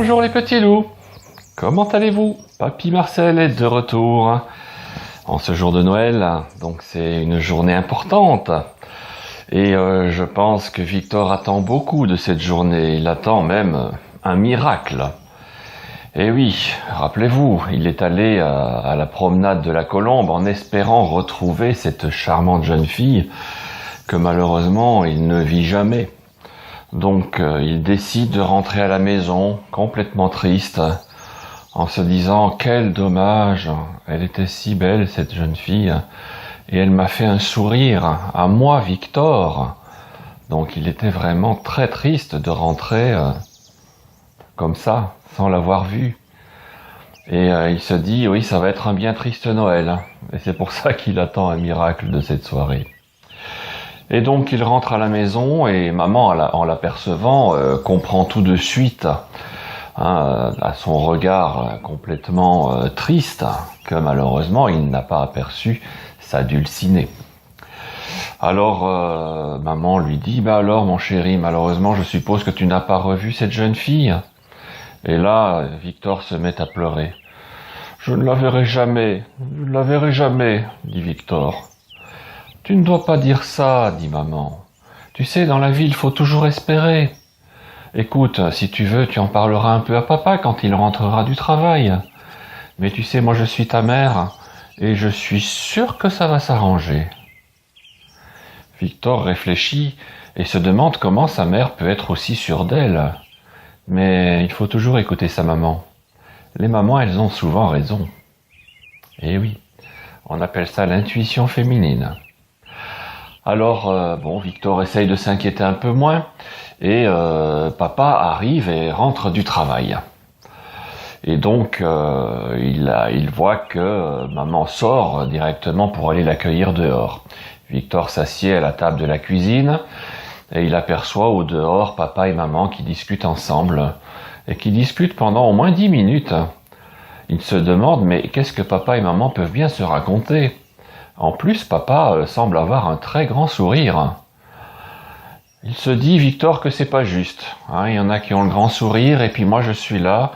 Bonjour les petits loups. Comment allez-vous? Papy Marcel est de retour en ce jour de Noël, donc c'est une journée importante. Et je pense que Victor attend beaucoup de cette journée, il attend même un miracle. Et oui, rappelez-vous, il est allé à la promenade de la Colombe en espérant retrouver cette charmante jeune fille que malheureusement il ne vit jamais. Donc il décide de rentrer à la maison, complètement triste, en se disant « Quel dommage, elle était si belle cette jeune fille, et elle m'a fait un sourire, à moi Victor !» Donc il était vraiment très triste de rentrer comme ça, sans l'avoir vue. Et il se dit « Oui, ça va être un bien triste Noël », et c'est pour ça qu'il attend un miracle de cette soirée. Et donc il rentre à la maison et maman, en l'apercevant, comprend tout de suite, à son regard complètement triste, que malheureusement il n'a pas aperçu sa dulcinée. Alors maman lui dit « Bah alors mon chéri, malheureusement je suppose que tu n'as pas revu cette jeune fille ?» Et là, Victor se met à pleurer. « Je ne la verrai jamais, je ne la verrai jamais, » dit Victor. « Tu ne dois pas dire ça, dit maman. Tu sais, dans la vie, il faut toujours espérer. Écoute, si tu veux, tu en parleras un peu à papa quand il rentrera du travail. Mais tu sais, moi je suis ta mère, et je suis sûr que ça va s'arranger. » Victor réfléchit et se demande comment sa mère peut être aussi sûre d'elle. Mais il faut toujours écouter sa maman. Les mamans, elles ont souvent raison. Eh oui, on appelle ça l'intuition féminine. Alors, Victor essaye de s'inquiéter un peu moins, et papa arrive et rentre du travail. Et donc, il voit que maman sort directement pour aller l'accueillir dehors. Victor s'assied à la table de la cuisine, et il aperçoit au dehors papa et maman qui discutent ensemble, et qui discutent pendant au moins 10 minutes. Il se demande, mais qu'est-ce que papa et maman peuvent bien se raconter ? En plus, papa semble avoir un très grand sourire. Il se dit, Victor, que c'est pas juste. Il y en a qui ont le grand sourire, et puis moi je suis là,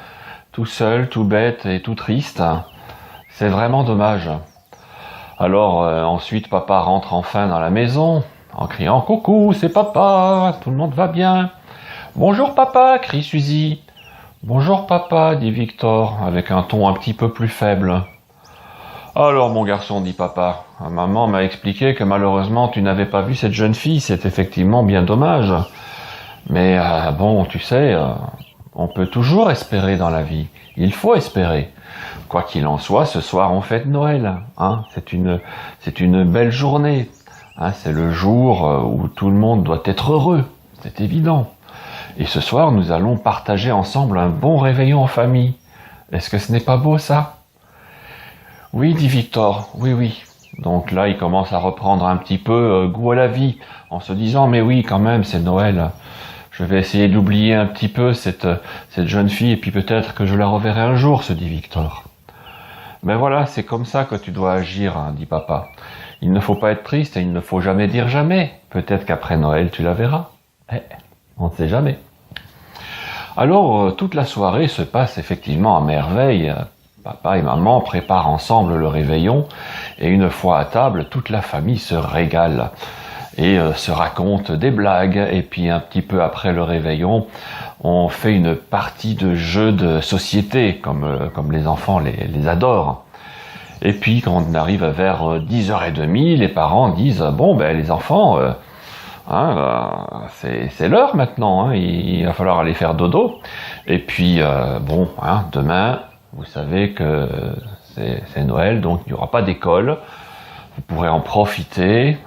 tout seul, tout bête et tout triste. C'est vraiment dommage. Alors ensuite, papa rentre enfin dans la maison, en criant « Coucou, c'est papa, tout le monde va bien ?»« Bonjour papa » crie Suzy. « Bonjour papa » dit Victor, avec un ton un petit peu plus faible. « Alors mon garçon, dit papa, maman m'a expliqué que malheureusement tu n'avais pas vu cette jeune fille, c'est effectivement bien dommage. Mais tu sais, on peut toujours espérer dans la vie, il faut espérer. Quoi qu'il en soit, ce soir on fête Noël, c'est une belle journée, c'est le jour où tout le monde doit être heureux, c'est évident. Et ce soir nous allons partager ensemble un bon réveillon en famille. Est-ce que ce n'est pas beau ça ? » Oui, dit Victor, oui. Donc là, il commence à reprendre un petit peu goût à la vie, en se disant, mais oui, quand même, c'est Noël. Je vais essayer d'oublier un petit peu cette jeune fille, et puis peut-être que je la reverrai un jour, se dit Victor. Ben voilà, c'est comme ça que tu dois agir, dit papa. Il ne faut pas être triste, et il ne faut jamais dire jamais. Peut-être qu'après Noël, tu la verras. On ne sait jamais. Alors, toute la soirée se passe effectivement à merveille. Papa et maman préparent ensemble le réveillon, et une fois à table, toute la famille se régale et se raconte des blagues, et puis un petit peu après le réveillon, on fait une partie de jeux de société, comme les enfants les adorent. Et puis quand on arrive vers 10h30, les parents disent « Bon, les enfants, c'est l'heure maintenant, il va falloir aller faire dodo. » Et puis, demain, vous savez que c'est Noël, donc il n'y aura pas d'école. Vous pourrez en profiter.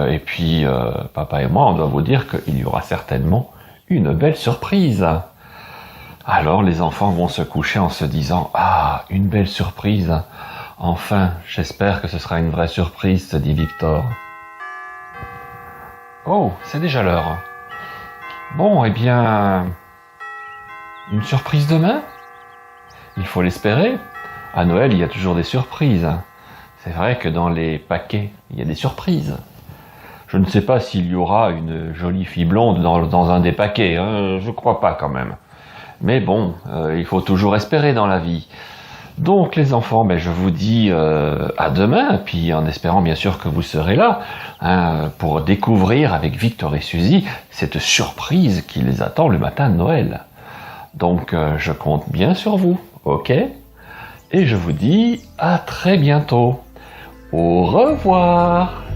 Et puis, papa et moi, on doit vous dire qu'il y aura certainement une belle surprise. Alors, les enfants vont se coucher en se disant « Ah, une belle surprise. Enfin, j'espère que ce sera une vraie surprise, se dit Victor. » Oh, c'est déjà l'heure. Bon, une surprise demain ? Il faut l'espérer. À Noël, il y a toujours des surprises. C'est vrai que dans les paquets, il y a des surprises. Je ne sais pas s'il y aura une jolie fille blonde dans un des paquets, je crois pas quand même. Mais bon, il faut toujours espérer dans la vie. Donc les enfants, je vous dis à demain, puis en espérant bien sûr que vous serez là, pour découvrir avec Victor et Suzy cette surprise qui les attend le matin de Noël. Donc je compte bien sur vous, ok? Et je vous dis à très bientôt. Au revoir!